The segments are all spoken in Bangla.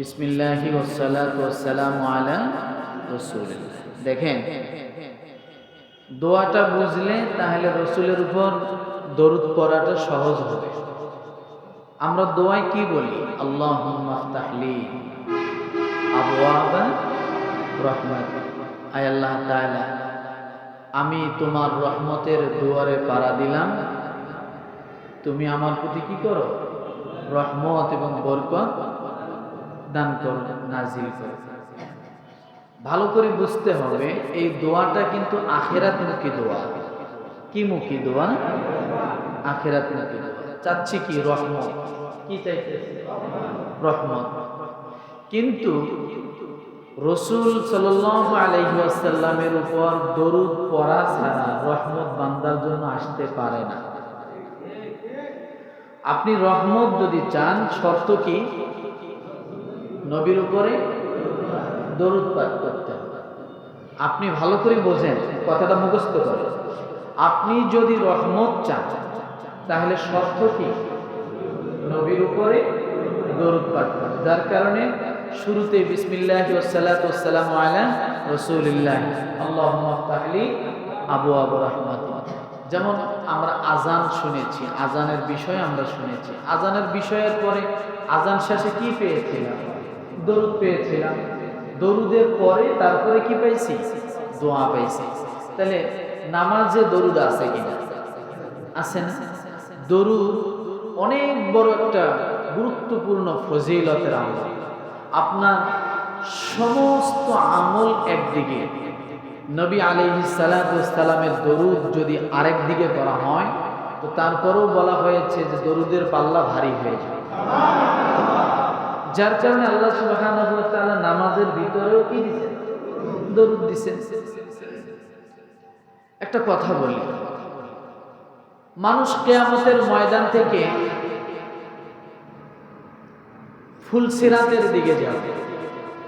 বিসমিল্লাহি ওয়াসসালাতু ওয়াসসালামু আলা রাসূলিল্লাহ। দেখেন, দোয়াটা বুঝলে তাহলে রসুলের উপর দরুদ পড়াটা সহজ হবে। আমরা দোয়ায় কি বলি? আল্লাহুম্মা আফতাহলি আবওয়াবা রাহমাতিক। আয় আল্লাহ তাআলা, আমি তোমার রহমতের দুয়ারে পাড়া দিলাম, তুমি আমার প্রতি কি করো? রহমত এবং বরকত দান করো, নাজিল করো। ভালো করে বুঝতে হবে, এই দোয়াটা কিন্তু আখিরাতমুখী দোয়া। কি মুখী দোয়া? আখিরাতমুখী দোয়া। চাচ্ছি কি? রহমত। কি চাইতেছি? রহমত। কিন্তু রাসূল সাল্লাল্লাহু আলাইহি ওয়াসাল্লামের উপর দরুদ পড়া ছাড়া রহমত বান্দার জন্য আসতে পারে না। আপনি রহমত যদি চান, শর্ত কি? নবীর উপরে দরুদ পাঠ করতে হবে। আপনি ভালো করে বোঝেন, কথাটা মুখস্থ করেন। আপনি যদি রহমত চান তাহলে শর্ত কি? নবীর উপরে দরুদ পাঠ করেন। যার কারণে শুরুতে বিসমিল্লাহি ওয়াসসালাতু ওয়াসসালামু আলা রাসূলিল্লাহ আল্লাহুম্মা আফতাহলি আবওয়াবা রাহমাতিক। যেমন আমরা আজান শুনেছি, আজানের বিষয় আমরা শুনেছি। আজানের বিষয়ের পরে আজান শেষে কি পেয়েছিলাম? দরুদ পেয়েছিলাম। দরুদের পরে তারপরে কি পাইছি? দোয়া পাইছি। তাহলে নামাজে দরুদ আছে কিনা? আছে না? দরুদ অনেক বড় একটা গুরুত্বপূর্ণ ফজিলতের আমল। আপনার সমস্ত আমল একদিকে, নবী আলাইহিস সালাতু ওয়াস সালামের দরুদ যদি আরেক দিকে করা হয়, তো তারপরেও বলা হয়েছে যে দরুদের পাল্লা ভারী হয়ে যায়। যার কারণে আল্লাহ সুবহানাহু ওয়া তাআলা নামাজের ভিতরেও কি দিয়েছেন? দরুদ দিয়েছেন। একটা কথা বলি, মানুষ কিয়ামতের ময়দান থেকে ফুলসিরাতের দিকে যাবে।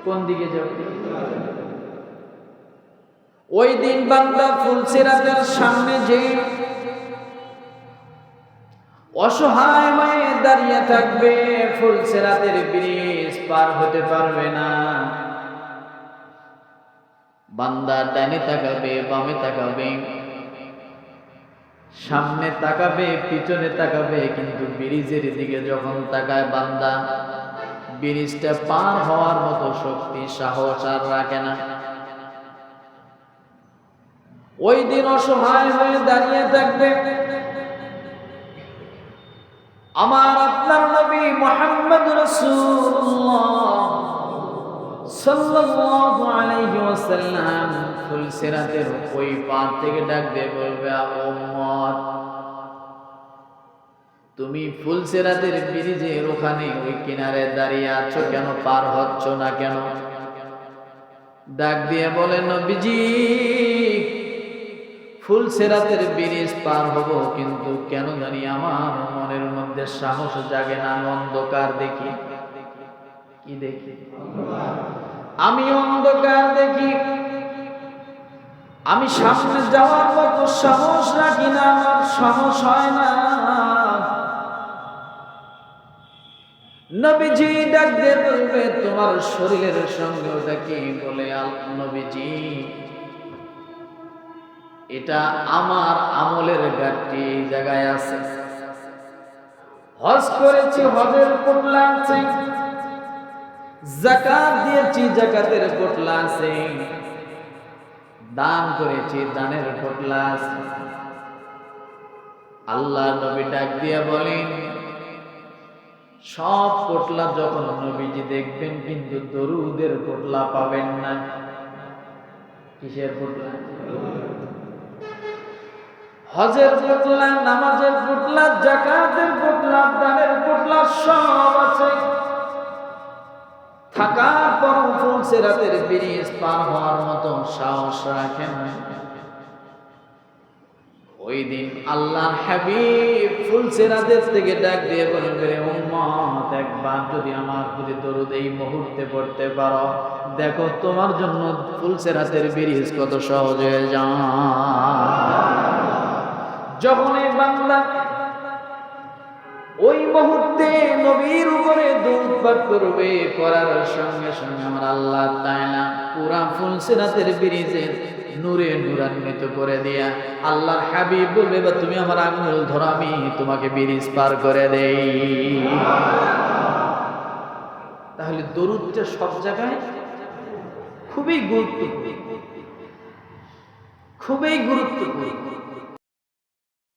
কোন দিকে যাবে? ওই দিন বান্দা ফুলসিরাতের সামনে যে অসহায় হয়ে দাঁড়িয়ে থাকবে, ফুলসিরাতের ব্রিজ পার হতে পারবে না। বান্দা ডানে তাকাবে, বামে তাকাবে, সামনে তাকাবে, পিছনে তাকাবে, কিন্তু ব্রিজের দিকে যখন তাকায় বান্দা, ব্রিজটা পার হওয়ার মতো শক্তি, সাহস আর রাখে না। ওই দিন অসহায় হয়ে দাঁড়িয়ে থাকবে। আমার আপনার নবী মুহাম্মদ রাসূলুল্লাহ সাল্লাল্লাহু আলাইহি ওয়াসাল্লাম ফুলসিরাতের ওই পার থেকে ডাক দিয়ে বলবে, উম্মত, তুমি ফুলসিরাতের ব্রিজের ওখানে ওই কিনারে দাঁড়িয়ে আছো কেন? পার হচ্ছ না কেন? ডাক দিয়ে বলে, নবীজি, ফুলসিরাতের ব্রিজ পার হব, কিন্তু কেন জানি আমার মনের মধ্যে সাহস জাগে না। আমি অন্ধকার দেখি। কি দেখি? আমি অন্ধকার দেখি। আমি সামনে যাওয়ার মতো সাহস রাখি না, আমার সাহস হয় না। নবীজি ডাক দিয়ে বলবে, তোমার শরীরের সঙ্গে ওটা কি? বলে, নবীজি, এটা আমার আমলের ঘাটতি জায়গায় আছে। হজ করেছি, হজের পোটলা আছে। যাকাত দিয়েছি, যাকাতের পোটলা আছে। দান করেছি, দানের পোটলা আছে। আল্লাহ নবী ডাক দিয়ে বলেন, সব পোটলা যখন নবীজি দেখবেন, কিন্তু দরুদের পোটলা পাবেন না। কিসের পোটলা? হজের পোটলা, নামাজের পোটলা, যাকাতের পোটলা, দানের পোটলা সব আছে। থাকার পর ফুলসিরাতের ব্রিজ পার হওয়ার মতো সাহস রাখেন। ওই দিন আল্লাহর হাবিব ফুলসিরাতের থেকে ডাক দিয়ে বলবে, উম্মত, একবার যদি আমার প্রতি দরুদ এই মুহূর্তে পড়তে পারো, দেখো তোমার জন্য ফুলসিরাতের ব্রিজ কত সহজ হয়ে যায়। যখন এই বান্দা ওই মুহূর্তে নবীর উপরে দরুদ পাঠ করবে, করার সঙ্গে সঙ্গে আমার আল্লাহ তাআলা পুরা ফুলসিরাতের ব্রিজের নূরে নূরান্বিত করে দিয়া আল্লাহর হাবিব বলবে, বা তুমি আমার আঙ্গুল ধরো, আমি তোমাকে ব্রিজ পার করে দেই। তাহলে দরুদটা সব জায়গায় খুবই গুরুত্বপূর্ণ, খুবই গুরুত্বপূর্ণ।